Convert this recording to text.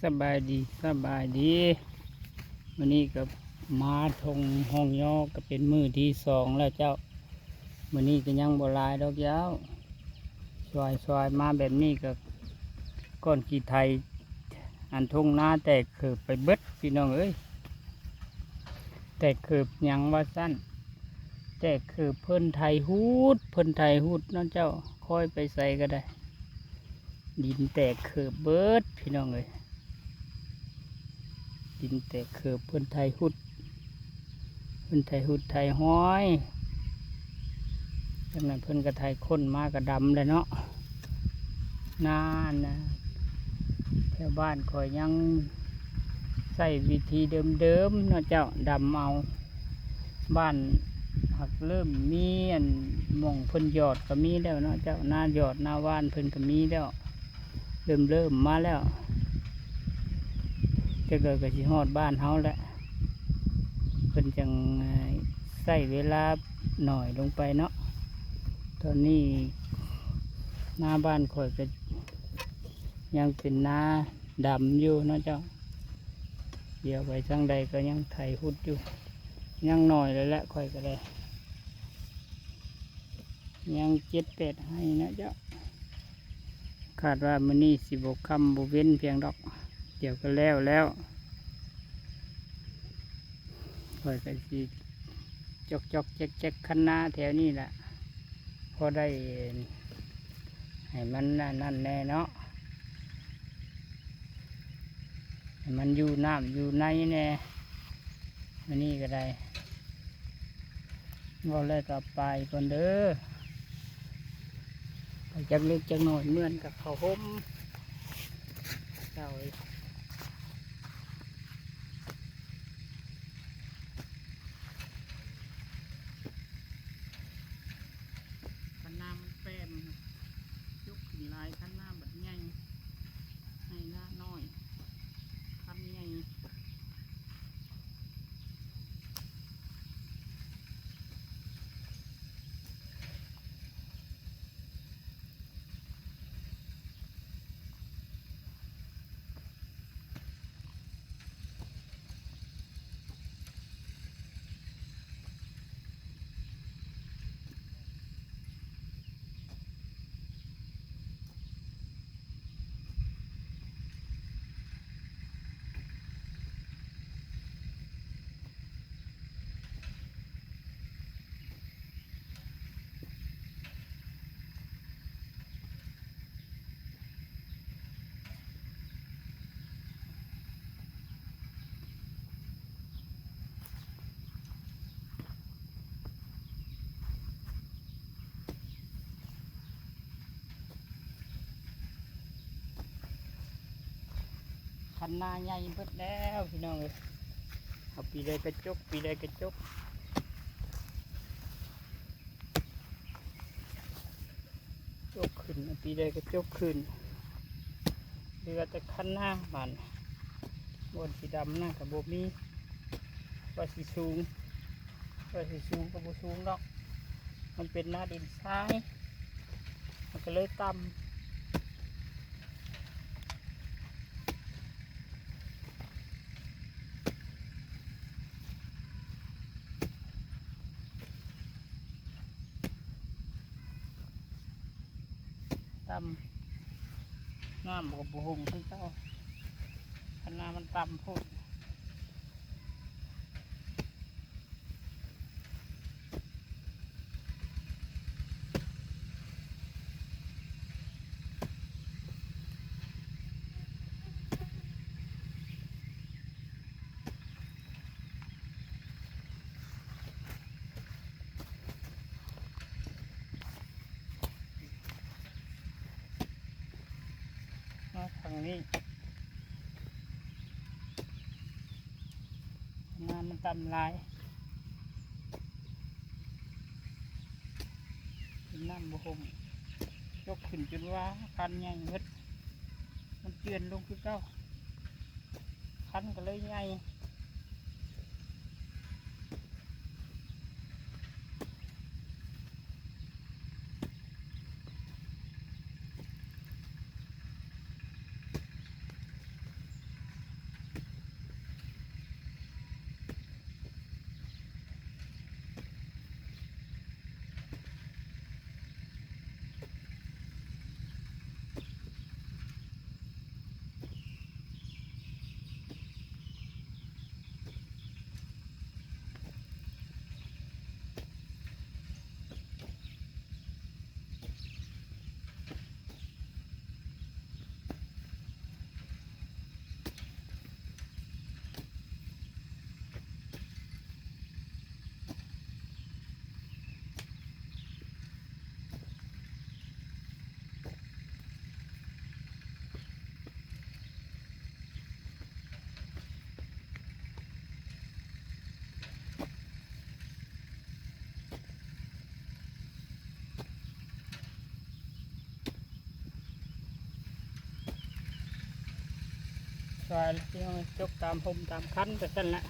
สบายดีวันนี้กับมาทงห้องย่อก็เป็นมือที่สองแล้วเจ้าวันนี้ก็ยังโบราณดอกยาวซอยมาแบบนี้ก็ก้อนขี้ไทยอันทงหน้าแตกเขือบไปเบิดพี่น้องเอ้ยแตกเขือบยังว่าสั้นแตกเขือบเพิ่นไทยฮูดนั่นเจ้าค่อยไปใส่ก็ได้ดินแตกเขือบเบิดพี่น้องเอ้ยดินแตกเขือบเพิ่นไทยหุดไทยห้อยดังนั้นเพิ่นก็ไทยข้นมากกระดำเลยเนาะนานนะแถวบ้านคอยยังใส่วิธีเดิมเนาะเจ้าดำเอาบ้านหักเริ่มมีอันหม่องเพิ่นหยอดก็มีแล้วเนาะเจ้าหน้าหยอดหน้าว่านเพิ่นก็มีแล้วเริ่มมาแล้วจะเกิดกับสิฮอดบ้านเฮาแหละเพิ่นจังใส่เวลาหน่อยลงไปเนาะตอนนี้หน้าบ้านข่อยก็ยังเป็นหน้าดำอยู่เนาะเจ้าเดี๋ยวไปทางใดก็ยังไถหุดอยู่ยังหน่อยเลยแหละข่อยก็ได้ยัง7-8ให้นะเจ้าคาดว่ามื้อนี้สิบ่ค่ำบ่เว้นเพียงดอกเดี๋ยวก็แล้วข่อยก็สิจอกแจ๊กคันนาแถวนี้แหละพอได้ให้มันนั่นแน่เนาะให้มันอยู่น้ำอยู่ในแน่อันนี้ก็ได้ก็เลยกลับไปก่อนเด้อไปจักเล็กจักหน่อยเหมือนกับเขาห่มเจ้าคันน้ำมันแป้มยุกขึ้นลายคันน้ำแบบใหญ่ให้หน้าน้อยคันใหญ่คันนาใหญ่เบิดแล้วพี่น้องเลยเอาปีใดกระจกจกขึ้นปีใดกระจกขึ้นเรือแต่คันหน้ามันบนสีดำหน้ากับโบมีว่าสีสูงกับโบสูงดอกมันเป็นหน้าดินทรายมันก็เลยต่ำน้ำกับบุหงขึ้นเจ้าขนาดมันต่ำพูดมาทางนี้น้ำมันต่ำลายน้ำบุหงยกขึ้นจนว่าคันใหญ่เบิดมันเจือนลงคือเจ้าคันก็เลยใหญ่ ซอยๆพี่น้องจกตามห่มตามคันไปสั่นแหละ